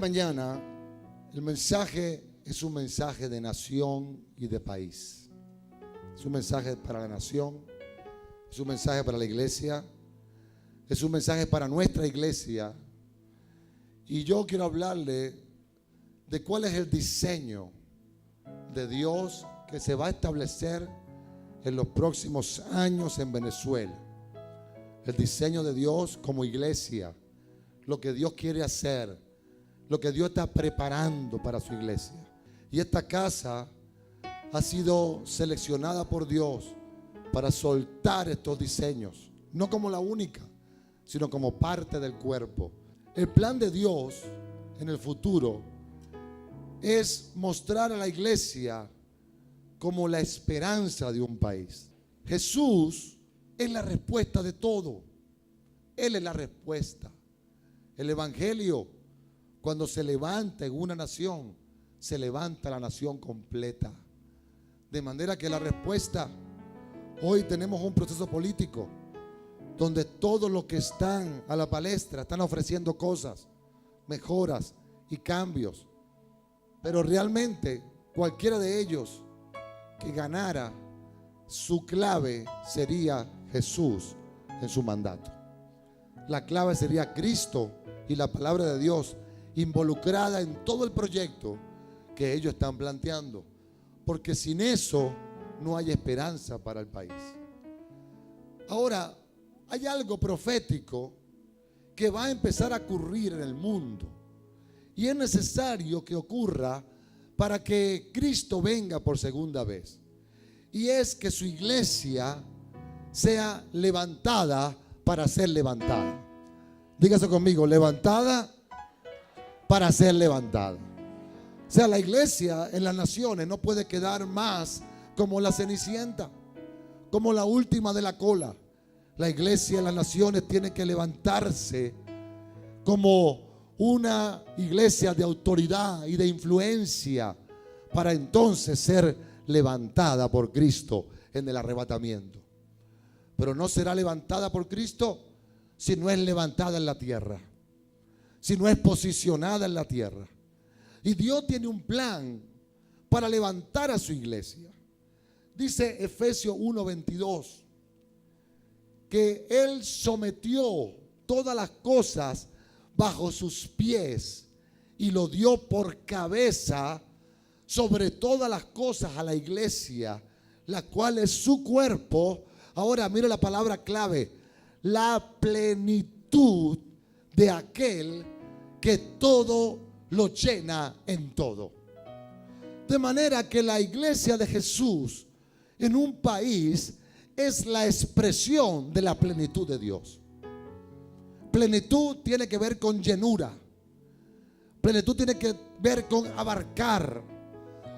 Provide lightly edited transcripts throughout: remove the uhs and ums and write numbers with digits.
mañana el mensaje es un mensaje de nación y de país. Es un mensaje para la nación, es un mensaje para la iglesia, es un mensaje para nuestra iglesia. Y yo quiero hablarle de cuál es el diseño de Dios que se va a establecer en los próximos años en Venezuela. El diseño de Dios como iglesia, lo que Dios quiere hacer, lo que Dios está preparando para su iglesia. Y esta casa ha sido seleccionada por Dios para soltar estos diseños, no como la única, sino como parte del cuerpo. El plan de Dios en el futuro es mostrar a la iglesia como la esperanza de un país. Jesús es la respuesta de todo. Él es la respuesta. El evangelio, cuando se levanta en una nación, se levanta la nación completa. De manera que la respuesta, hoy tenemos un proceso político donde todos los que están a la palestra están ofreciendo cosas, mejoras y cambios. Pero realmente cualquiera de ellos que ganara, su clave sería Jesús en su mandato. La clave sería Cristo y la palabra de Dios involucrada en todo el proyecto que ellos están planteando. Porque sin eso no hay esperanza para el país. Ahora, hay algo profético que va a empezar a ocurrir en el mundo. Y es necesario que ocurra para que Cristo venga por segunda vez. Y es que su iglesia sea levantada para ser levantada. Dígase conmigo, levantada para ser levantada. O sea, la iglesia en las naciones no puede quedar más como la cenicienta, como la última de la cola. La iglesia en las naciones tiene que levantarse como una iglesia de autoridad y de influencia para entonces ser levantada por Cristo en el arrebatamiento. Pero no será levantada por Cristo si no es levantada en la tierra, si no es posicionada en la tierra. Y Dios tiene un plan para levantar a su iglesia. Dice Efesios 1:22 que Él sometió todas las cosas bajo sus pies y lo dio por cabeza sobre todas las cosas a la iglesia, la cual es su cuerpo. Ahora mire la palabra clave: la plenitud de aquel que todo lo llena en todo. De manera que la iglesia de Jesús en un país es la expresión de la plenitud de Dios. Plenitud tiene que ver con llenura. Plenitud tiene que ver con abarcar.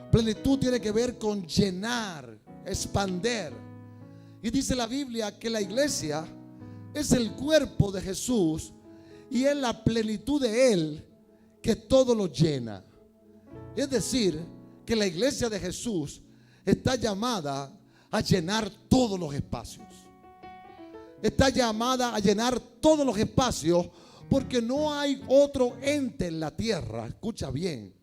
Plenitud tiene que ver con llenar, expander. Y dice la Biblia que la iglesia es el cuerpo de Jesús y es la plenitud de Él que todo lo llena. Es decir, que la iglesia de Jesús está llamada a llenar todos los espacios. Está llamada a llenar todos los espacios porque no hay otro ente en la tierra, escucha bien,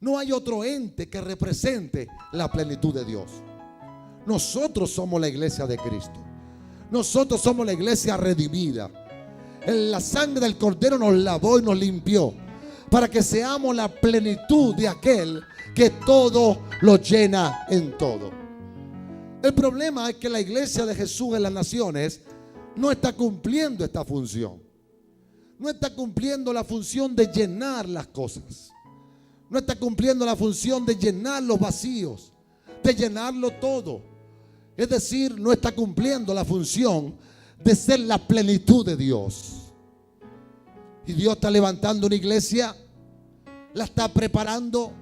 no hay otro ente que represente la plenitud de Dios. Nosotros somos la iglesia de Cristo. Nosotros somos la iglesia redimida. La sangre del Cordero nos lavó y nos limpió para que seamos la plenitud de aquel que todo lo llena en todo. El problema es que la iglesia de Jesús en las naciones no está cumpliendo esta función. No está cumpliendo la función de llenar las cosas. No está cumpliendo la función de llenar los vacíos, de llenarlo todo. Es decir, no está cumpliendo la función de ser la plenitud de Dios. Y Dios está levantando una iglesia, la está preparando,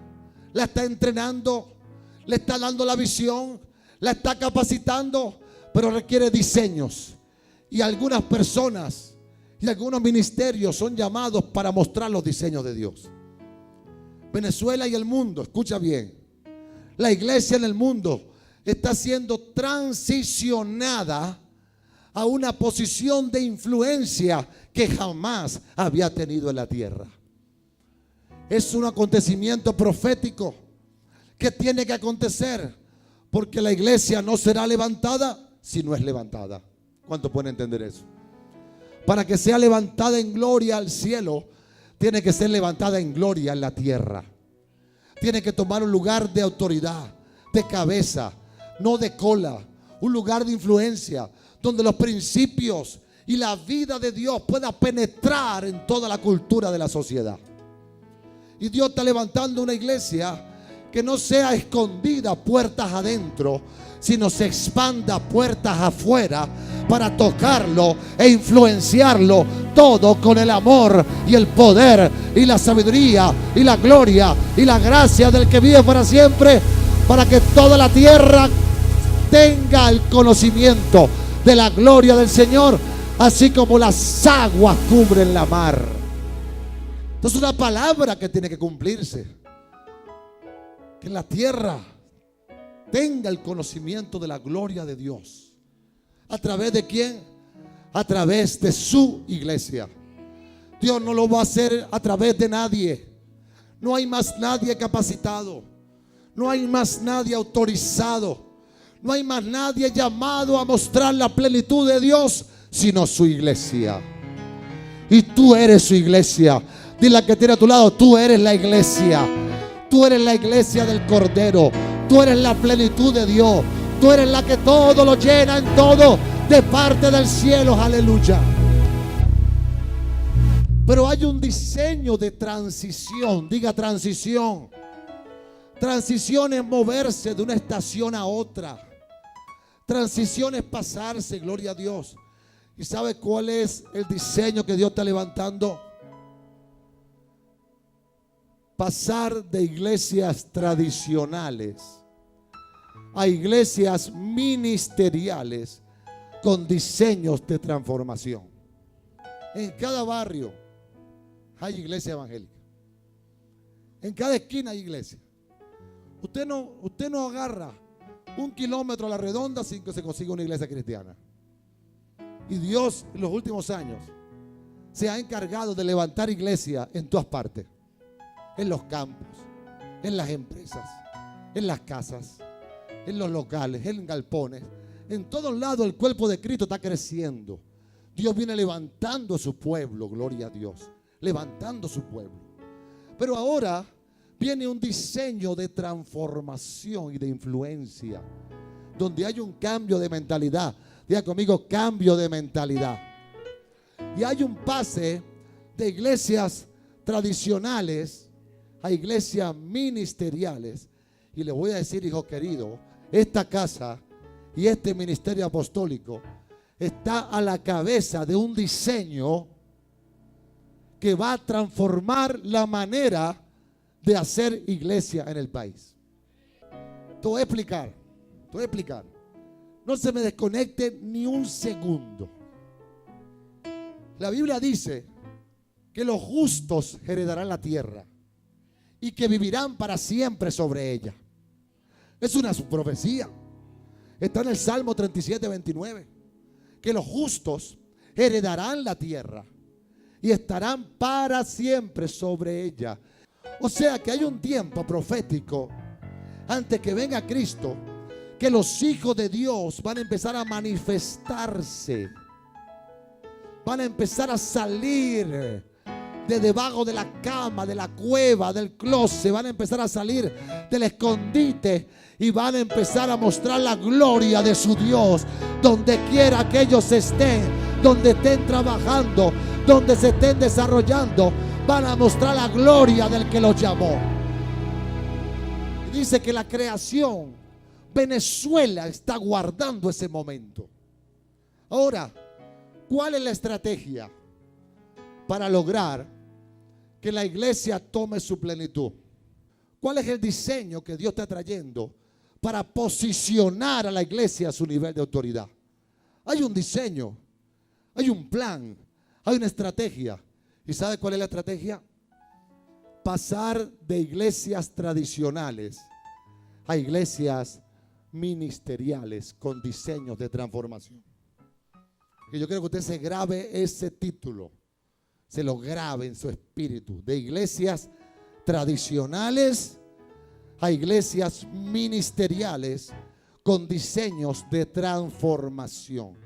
la está entrenando, le está dando la visión, la está capacitando, pero requiere diseños. Y algunas personas y algunos ministerios son llamados para mostrar los diseños de Dios. Venezuela y el mundo, escucha bien, la iglesia en el mundo está siendo transicionada a una posición de influencia que jamás había tenido en la tierra. Es un acontecimiento profético que tiene que acontecer, porque la iglesia no será levantada si no es levantada. ¿Cuántos pueden entender eso? Para que sea levantada en gloria al cielo, tiene que ser levantada en gloria en la tierra. Tiene que tomar un lugar de autoridad, de cabeza, no de cola. Un lugar de influencia donde los principios y la vida de Dios pueda penetrar en toda la cultura de la sociedad. Y Dios está levantando una iglesia que no sea escondida puertas adentro, sino se expanda puertas afuera para tocarlo e influenciarlo todo con el amor y el poder y la sabiduría y la gloria y la gracia del que vive para siempre, para que toda la tierra tenga el conocimiento de la gloria del Señor, así como las aguas cubren la mar. Entonces, una palabra que tiene que cumplirse: que la tierra tenga el conocimiento de la gloria de Dios. ¿A través de quién? A través de su iglesia. Dios no lo va a hacer a través de nadie. No hay más nadie capacitado. No hay más nadie autorizado. No hay más nadie llamado a mostrar la plenitud de Dios, sino su iglesia. Y tú eres su iglesia. Dile al que tiene a tu lado: tú eres la iglesia. Tú eres la iglesia del Cordero. Tú eres la plenitud de Dios. Tú eres la que todo lo llena en todo, de parte del cielo. Aleluya. Pero hay un diseño de transición. Diga transición. Transición es moverse de una estación a otra. Transición es pasarse, gloria a Dios. ¿Y sabe cuál es el diseño que Dios está levantando? Pasar de iglesias tradicionales a iglesias ministeriales con diseños de transformación. En cada barrio hay iglesia evangélica. En cada esquina hay iglesia. Usted no agarra 1 kilómetro a la redonda sin que se consiga una iglesia cristiana. Y Dios en los últimos años se ha encargado de levantar iglesias en todas partes. En los campos, en las empresas, en las casas, en los locales, en galpones. En todos lados el cuerpo de Cristo está creciendo. Dios viene levantando a su pueblo, gloria a Dios. Levantando a su pueblo. Pero ahora viene un diseño de transformación y de influencia, donde hay un cambio de mentalidad. Diga conmigo: cambio de mentalidad. Y hay un pase de iglesias tradicionales a iglesias ministeriales. Y le voy a decir, hijo querido, esta casa y este ministerio apostólico está a la cabeza de un diseño que va a transformar la manera de hacer iglesia en el país. Te voy a explicar. No se me desconecte ni un segundo. La Biblia dice que los justos heredarán la tierra y que vivirán para siempre sobre ella. Es una profecía. Está en el Salmo 37, 29. Que los justos heredarán la tierra y estarán para siempre sobre ella. O sea que hay un tiempo profético antes que venga Cristo, que los hijos de Dios van a empezar a manifestarse. Van a empezar a salir de debajo de la cama, de la cueva, del closet. Van a empezar a salir del escondite y van a empezar a mostrar la gloria de su Dios donde quiera que ellos estén, donde estén trabajando, donde se estén desarrollando. Van a mostrar la gloria del que los llamó. Y dice que la creación, Venezuela, está guardando ese momento. Ahora, ¿cuál es la estrategia para lograr que la iglesia tome su plenitud? ¿Cuál es el diseño que Dios está trayendo para posicionar a la iglesia a su nivel de autoridad? Hay un diseño, hay un plan, hay una estrategia. ¿Y sabe cuál es la estrategia? Pasar de iglesias tradicionales a iglesias ministeriales con diseños de transformación. Y yo quiero que usted se grabe ese título, se lo grabe en su espíritu, de iglesias tradicionales a iglesias ministeriales con diseños de transformación.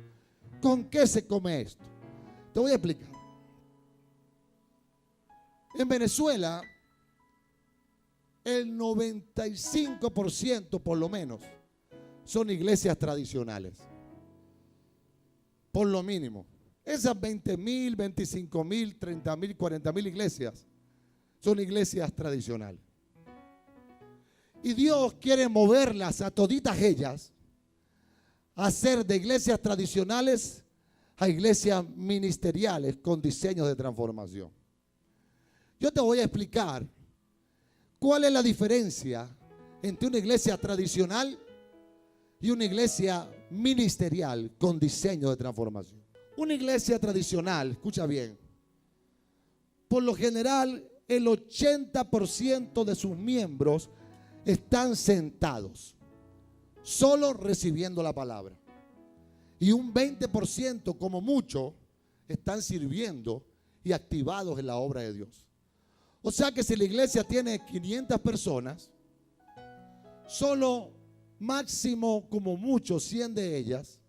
¿Con qué se come esto? Te voy a explicar. En Venezuela, el 95% por lo menos son iglesias tradicionales. Por lo mínimo. Esas 20,000, 25,000, 30,000, 40,000 iglesias son iglesias tradicionales. Y Dios quiere moverlas a toditas ellas a hacer de iglesias tradicionales a iglesias ministeriales con diseños de transformación. Yo te voy a explicar cuál es la diferencia entre una iglesia tradicional y una iglesia ministerial con diseño de transformación. Una iglesia tradicional, escucha bien, por lo general el 80% de sus miembros están sentados, solo recibiendo la palabra. Y un 20% como mucho están sirviendo y activados en la obra de Dios. O sea que si la iglesia tiene 500 personas, solo máximo como mucho 100 de ellas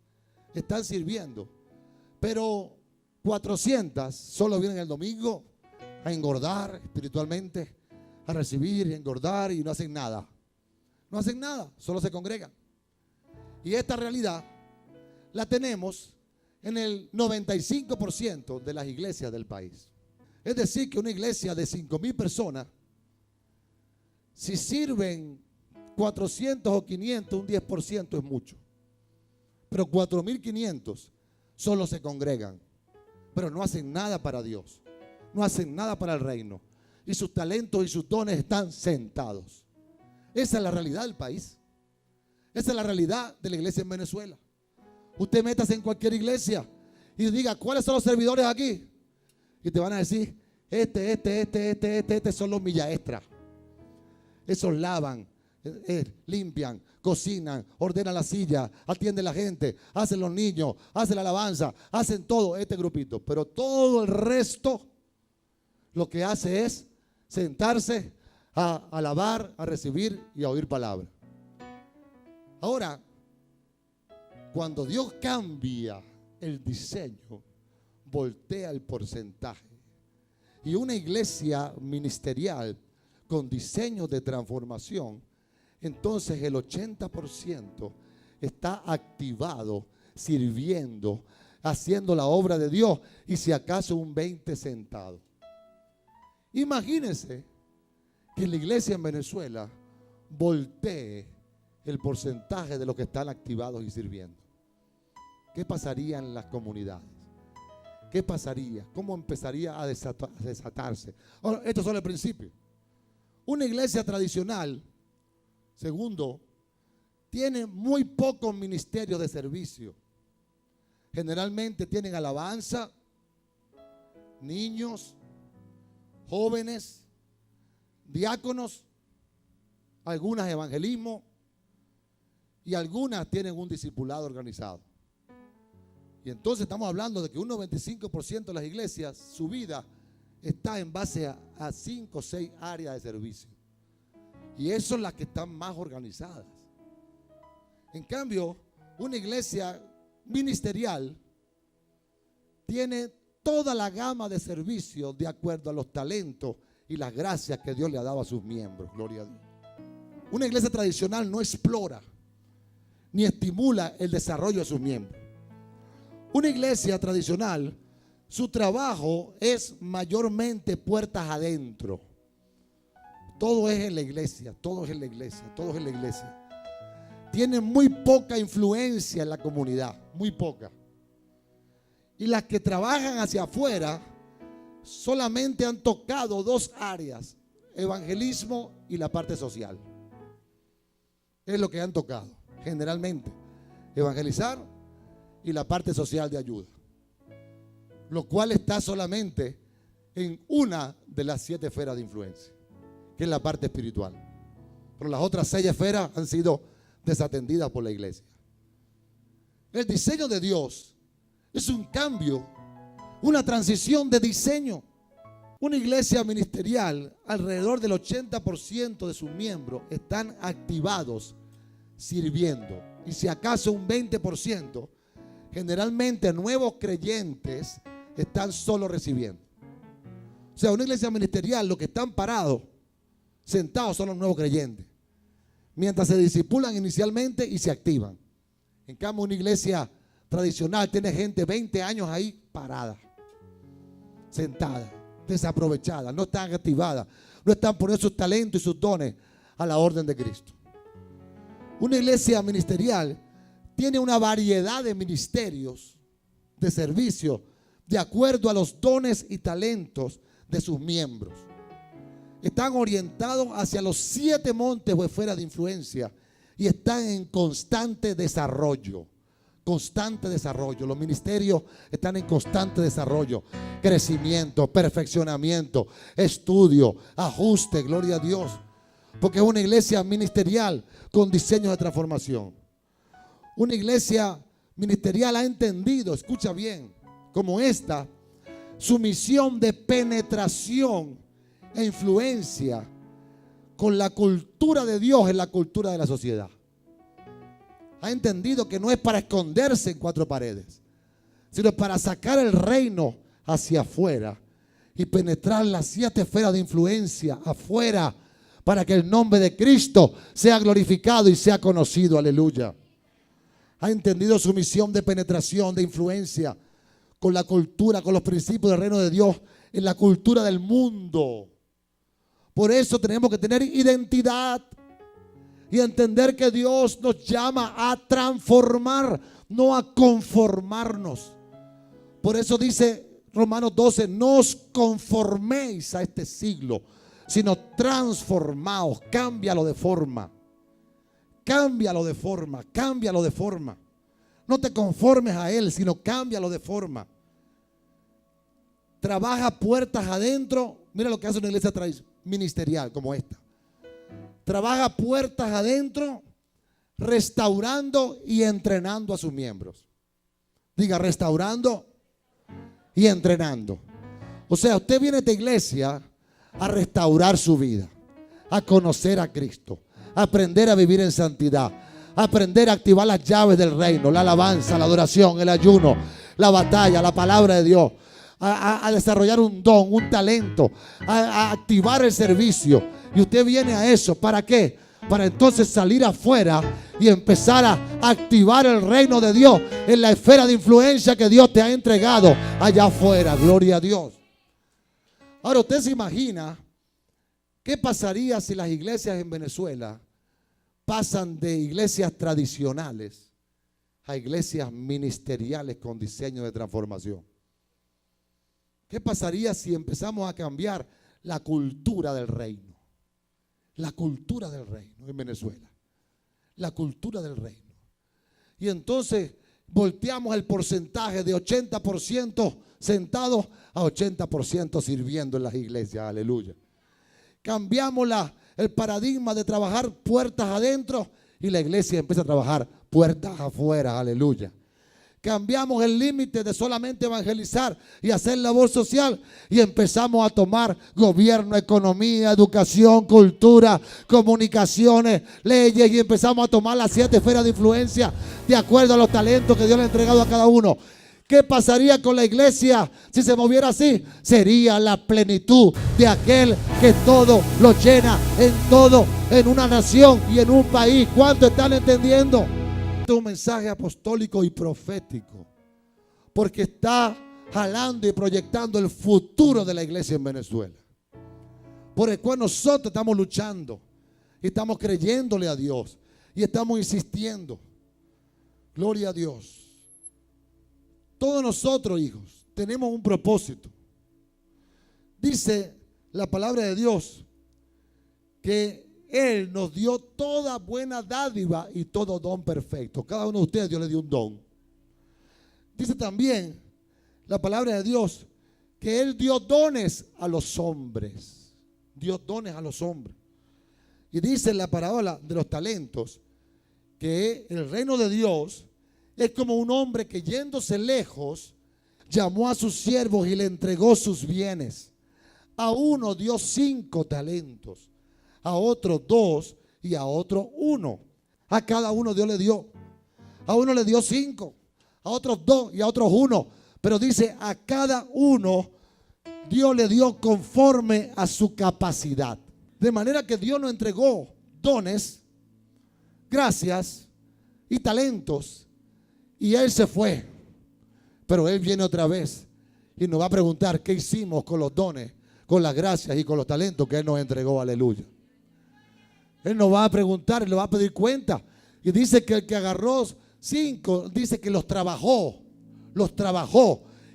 están sirviendo. Pero 400 solo vienen el domingo a engordar espiritualmente, a recibir y engordar y no hacen nada. No hacen nada, solo se congregan. Y esta realidad la tenemos en el 95% de las iglesias del país. Es decir, que una iglesia de 5,000 personas, si sirven 400 o 500, un 10% es mucho. Pero 4,500 solo se congregan, pero no hacen nada para Dios, no hacen nada para el reino. Y sus talentos y sus dones están sentados. Esa es la realidad del país. Esa es la realidad de la iglesia en Venezuela. Usted métase en cualquier iglesia y diga, ¿cuáles son los servidores aquí? Y te van a decir, este son los millaestras. Esos lavan, limpian, cocinan, ordenan la silla, atienden a la gente, hacen los niños, hacen la alabanza, hacen todo este grupito. Pero todo el resto lo que hace es sentarse a alabar, a recibir y a oír palabra. Ahora, cuando Dios cambia el diseño, voltea el porcentaje. Y una iglesia ministerial con diseño de transformación, entonces el 80% está activado, sirviendo, haciendo la obra de Dios, y si acaso un 20% sentado. Imagínense que la iglesia en Venezuela voltee el porcentaje de los que están activados y sirviendo. ¿Qué pasaría en las comunidades? ¿Qué pasaría? ¿Cómo empezaría a desatarse? Ahora, esto es solo el principio. Una iglesia tradicional, segundo, tiene muy pocos ministerios de servicio. Generalmente tienen alabanza, niños, jóvenes, diáconos, algunas evangelismo y algunas tienen un discipulado organizado. Y entonces estamos hablando de que un 95% de las iglesias, su vida está en base a 5 o 6 áreas de servicio. Y esas son las que están más organizadas. En cambio, una iglesia ministerial tiene toda la gama de servicios de acuerdo a los talentos y las gracias que Dios le ha dado a sus miembros. Gloria a Dios. Una iglesia tradicional no explora ni estimula el desarrollo de sus miembros. Una iglesia tradicional, su trabajo es mayormente puertas adentro. Todo es en la iglesia, todo es en la iglesia, todo es en la iglesia. Tiene muy poca influencia en la comunidad, muy poca. Y las que trabajan hacia afuera solamente han tocado 2 áreas, evangelismo y la parte social. Es lo que han tocado, generalmente, evangelizar y la parte social de ayuda, lo cual está solamente en una de las 7 esferas de influencia, que es la parte espiritual. Pero las otras 6 esferas han sido desatendidas por la iglesia. El diseño de Dios es un cambio, una transición de diseño. Una iglesia ministerial, alrededor del 80% de sus miembros están activados sirviendo. Y si acaso un 20%, generalmente nuevos creyentes están solo recibiendo. O sea, una iglesia ministerial, los que están parados, sentados, son los nuevos creyentes, mientras se discipulan inicialmente y se activan. En cambio, una iglesia tradicional tiene gente 20 años ahí parada, sentada, desaprovechada, no están activadas, no están poniendo sus talentos y sus dones a la orden de Cristo. Una iglesia ministerial tiene una variedad de ministerios, de servicios, de acuerdo a los dones y talentos de sus miembros. Están orientados hacia los 7 montes o esferas de influencia y están en constante desarrollo. Constante desarrollo. Los ministerios están en constante desarrollo, crecimiento, perfeccionamiento, estudio, ajuste, gloria a Dios. Porque es una iglesia ministerial con diseños de transformación. Una iglesia ministerial ha entendido, escucha bien, como esta, su misión de penetración e influencia con la cultura de Dios en la cultura de la sociedad. Ha entendido que no es para esconderse en 4 paredes, sino para sacar el reino hacia afuera y penetrar las 7 esferas de influencia afuera, para que el nombre de Cristo sea glorificado y sea conocido. Aleluya. Ha entendido su misión de penetración, de influencia con la cultura, con los principios del reino de Dios en la cultura del mundo. Por eso tenemos que tener identidad y entender que Dios nos llama a transformar, no a conformarnos. Por eso dice Romanos 12, no os conforméis a este siglo, sino transformaos, cámbialo de forma. Cámbialo de forma, cámbialo de forma. No te conformes a él, sino cámbialo de forma. Trabaja puertas adentro. Mira lo que hace una iglesia ministerial como esta. Trabaja puertas adentro, restaurando y entrenando a sus miembros. Diga, restaurando y entrenando. O sea, usted viene a esta iglesia a restaurar su vida, a conocer a Cristo, a aprender a vivir en santidad, a aprender a activar las llaves del reino, la alabanza, la adoración, el ayuno, la batalla, la palabra de Dios, a desarrollar un don, un talento, a activar el servicio. Y usted viene a eso, ¿para qué? Para entonces salir afuera y empezar a activar el reino de Dios en la esfera de influencia que Dios te ha entregado allá afuera. Gloria a Dios. Ahora usted se imagina qué pasaría si las iglesias en Venezuela pasan de iglesias tradicionales a iglesias ministeriales con diseño de transformación. ¿Qué pasaría si empezamos a cambiar la cultura del reino? La cultura del reino en Venezuela. La cultura del reino. Y entonces volteamos el porcentaje de 80% sentados a 80% sirviendo en las iglesias. Aleluya. Cambiamos el paradigma de trabajar puertas adentro y la iglesia empieza a trabajar puertas afuera. Aleluya. Cambiamos el límite de solamente evangelizar y hacer labor social y empezamos a tomar gobierno, economía, educación, cultura, comunicaciones, leyes y empezamos a tomar las 7 esferas de influencia de acuerdo a los talentos que Dios le ha entregado a cada uno. ¿Qué pasaría con la iglesia si se moviera así? Sería la plenitud de aquel que todo lo llena en todo, en una nación y en un país. ¿Cuánto están entendiendo? Este es un mensaje apostólico y profético, porque está jalando y proyectando el futuro de la iglesia en Venezuela, por el cual nosotros estamos luchando y estamos creyéndole a Dios y estamos insistiendo. Gloria a Dios. Todos nosotros, hijos, tenemos un propósito. Dice la palabra de Dios que Él nos dio toda buena dádiva y todo don perfecto. Cada uno de ustedes Dios le dio un don. Dice también la palabra de Dios que Él dio dones a los hombres. Dio dones a los hombres. Y dice en la parábola de los talentos que el reino de Dios es como un hombre que yéndose lejos llamó a sus siervos y le entregó sus bienes. A uno dio 5 talentos, a otro 2 y a otro 1. A cada uno Dios le dio. A uno le dio 5, a otros 2 y a otros 1. Pero dice, a cada uno Dios le dio conforme a su capacidad. De manera que Dios nos entregó dones, gracias y talentos. Y Él se fue. Pero Él viene otra vez y nos va a preguntar qué hicimos con los dones, con las gracias y con los talentos que Él nos entregó. Aleluya. Él nos va a preguntar y le va a pedir cuenta. Y dice que el que agarró 5, dice que los trabajó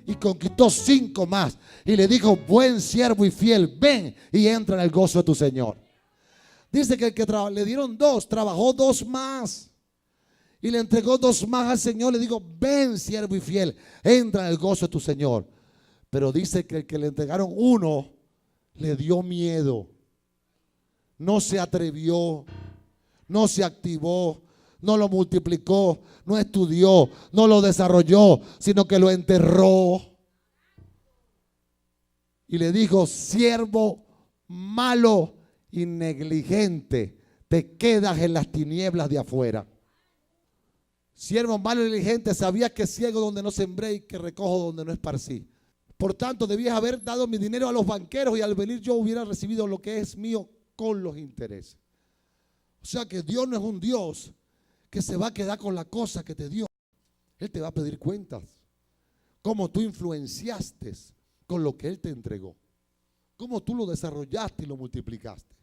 y conquistó 5 más. Y le dijo, buen siervo y fiel, ven y entra en el gozo de tu Señor. Dice que el que le dieron 2, trabajó 2 más. Y le entregó 2 más al Señor. Le dijo, ven siervo y fiel, entra en el gozo de tu Señor. Pero dice que el que le entregaron 1, le dio miedo. No se atrevió, no se activó, no lo multiplicó, no estudió, no lo desarrolló, sino que lo enterró. Y le dijo, siervo malo y negligente, te quedas en las tinieblas de afuera. Siervo malo y negligente, sabías que ciego donde no sembré y que recojo donde no esparcí. Por tanto, debías haber dado mi dinero a los banqueros y al venir yo hubiera recibido lo que es mío con los intereses. O sea que Dios no es un Dios que se va a quedar con la cosa que te dio. Él te va a pedir cuentas. Cómo tú influenciaste con lo que Él te entregó. Cómo tú lo desarrollaste y lo multiplicaste.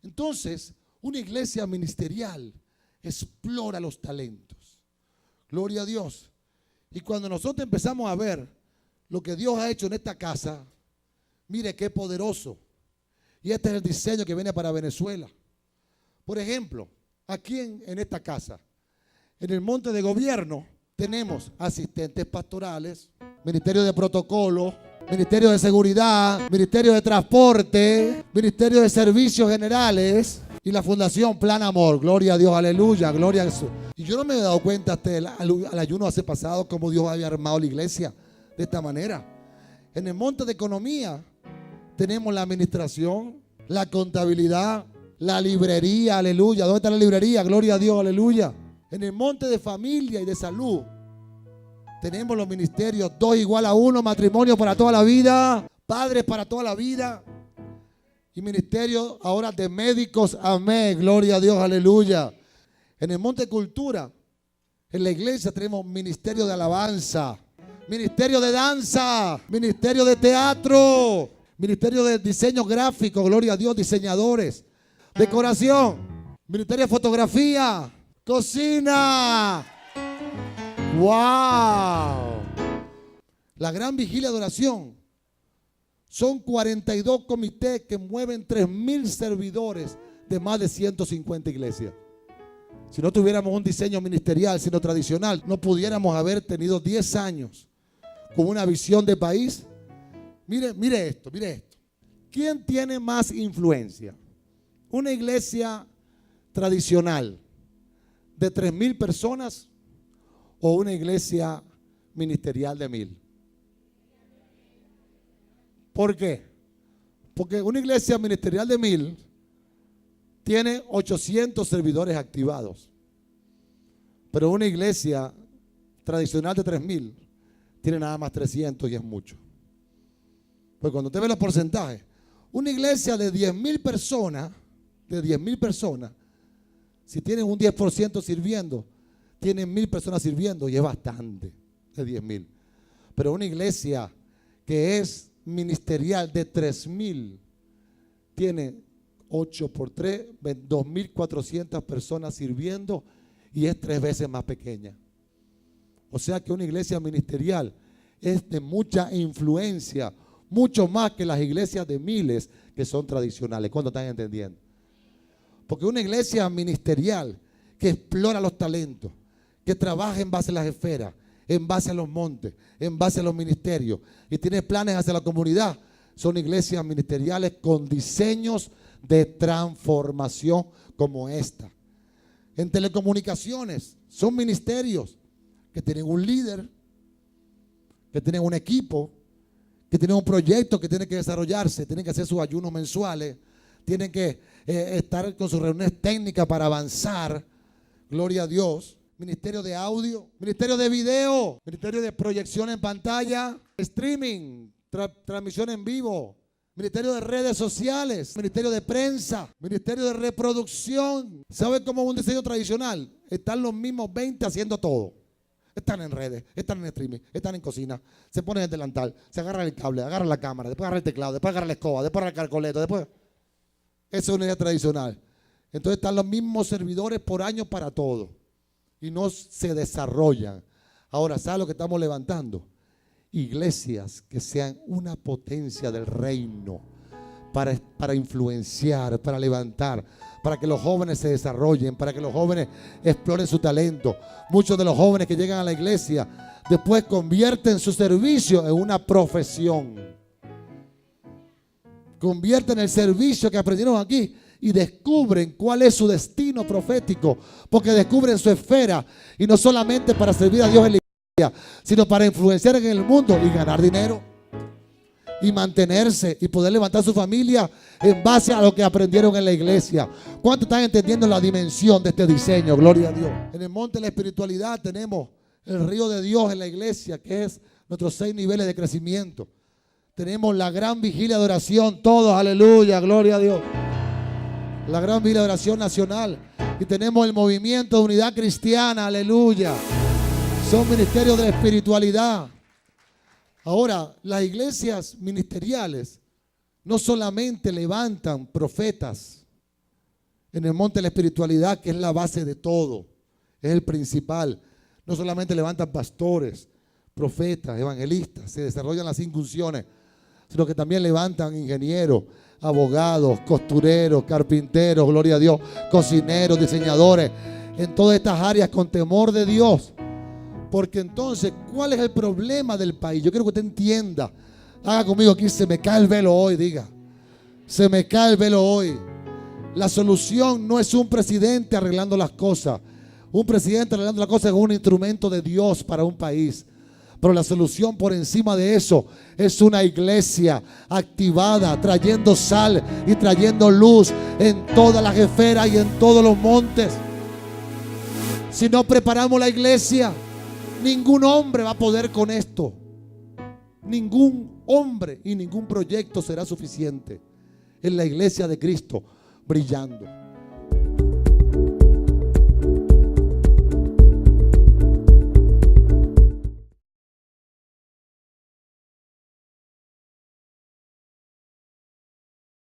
Entonces, una iglesia ministerial explora los talentos. Gloria a Dios. Y cuando nosotros empezamos a ver lo que Dios ha hecho en esta casa, mire qué poderoso. Y este es el diseño que viene para Venezuela. Por ejemplo, aquí en esta casa, en el monte de gobierno, tenemos asistentes pastorales, ministerio de protocolo, ministerio de seguridad, ministerio de transporte, ministerio de servicios generales y la fundación Plan Amor. Gloria a Dios, aleluya, gloria a Jesús. Y yo no me he dado cuenta hasta al ayuno hace pasado cómo Dios había armado la iglesia de esta manera. En el monte de economía tenemos la administración, la contabilidad, la librería, aleluya. ¿Dónde está la librería? Gloria a Dios, aleluya. En el monte de familia y de salud tenemos los ministerios 2 igual a 1, matrimonio para toda la vida, padres para toda la vida. Y ministerio ahora de médicos, amén, gloria a Dios, aleluya. En el monte de cultura, en la iglesia tenemos ministerio de alabanza, ministerio de danza, ministerio de teatro, ministerio de diseño gráfico, gloria a Dios, diseñadores, decoración, ministerio de fotografía, cocina. ¡Wow! La gran vigilia de oración. Son 42 comités que mueven 3,000 servidores de más de 150 iglesias. Si no tuviéramos un diseño ministerial, sino tradicional, no pudiéramos haber tenido 10 años con una visión de país. Mire esto. ¿Quién tiene más influencia? ¿Una iglesia tradicional de 3,000 personas o una iglesia ministerial de 1,000? ¿Por qué? Porque una iglesia ministerial de 1,000 tiene 800 servidores activados. Pero una iglesia tradicional de 3,000 tiene nada más 300 y es mucho. Pues cuando usted ve los porcentajes, una iglesia de 10,000 personas, si tienen un 10% sirviendo, tienen 1,000 personas sirviendo y es bastante de 10,000. Pero una iglesia que es ministerial de 3,000 tiene 8 por 3, 2,400 personas sirviendo y es 3 veces más pequeña. O sea que una iglesia ministerial es de mucha influencia, mucho más que las iglesias de miles que son tradicionales. ¿Cuánto están entendiendo? Porque una iglesia ministerial que explora los talentos, que trabaja en base a las esferas, en base a los montes, en base a los ministerios y tiene planes hacia la comunidad, son iglesias ministeriales con diseños de transformación como esta. En telecomunicaciones son ministerios que tienen un líder, que tienen un equipo, que tienen un proyecto que tiene que desarrollarse, tienen que hacer sus ayunos mensuales, tienen que estar con sus reuniones técnicas para avanzar. Gloria a Dios. Ministerio de audio, ministerio de video, ministerio de proyección en pantalla, streaming, transmisión en vivo, ministerio de redes sociales, ministerio de prensa, ministerio de reproducción. ¿Sabe cómo es un diseño tradicional? Están los mismos 20 haciendo todo. Están en redes, están en streaming, están en cocina, se ponen el delantal, se agarra el cable, agarra la cámara, después agarra el teclado, después agarra la escoba, después agarra el carcoleto, después. Esa es una idea tradicional. Entonces están los mismos servidores por año para todo y no se desarrollan. Ahora, ¿sabe lo que estamos levantando? Iglesias que sean una potencia del reino para influenciar, para levantar, para que los jóvenes se desarrollen, para que los jóvenes exploren su talento. Muchos de los jóvenes que llegan a la iglesia después convierten su servicio en una profesión. Convierten el servicio que aprendieron aquí y descubren cuál es su destino profético, porque descubren su esfera, y no solamente para servir a Dios en la iglesia, sino para influenciar en el mundo y ganar dinero y mantenerse y poder levantar su familia en base a lo que aprendieron en la iglesia. ¿Cuántos están entendiendo la dimensión de este diseño? Gloria a Dios. En el monte de la espiritualidad tenemos el río de Dios en la iglesia, que es nuestros 6 niveles de crecimiento. Tenemos la gran vigilia de oración, todos, aleluya, gloria a Dios. La gran vigilia de oración nacional. Y tenemos el movimiento de unidad cristiana, aleluya. Son ministerios de la espiritualidad. Ahora, las iglesias ministeriales no solamente levantan profetas en el monte de la espiritualidad, que es la base de todo, es el principal. No solamente levantan pastores, profetas, evangelistas, se desarrollan las 5 unciones, sino que también levantan ingenieros, abogados, costureros, carpinteros, gloria a Dios, cocineros, diseñadores, en todas estas áreas con temor de Dios. Porque entonces, ¿cuál es el problema del país? Yo quiero que usted entienda. Haga conmigo aquí, se me cae el velo hoy, diga. Se me cae el velo hoy. La solución no es un presidente arreglando las cosas. Un presidente arreglando las cosas es un instrumento de Dios para un país. Pero la solución por encima de eso es una iglesia activada, trayendo sal y trayendo luz en todas las esferas y en todos los montes. Si no preparamos la iglesia, ningún hombre va a poder con esto. Ningún hombre y ningún proyecto será suficiente en la iglesia de Cristo brillando.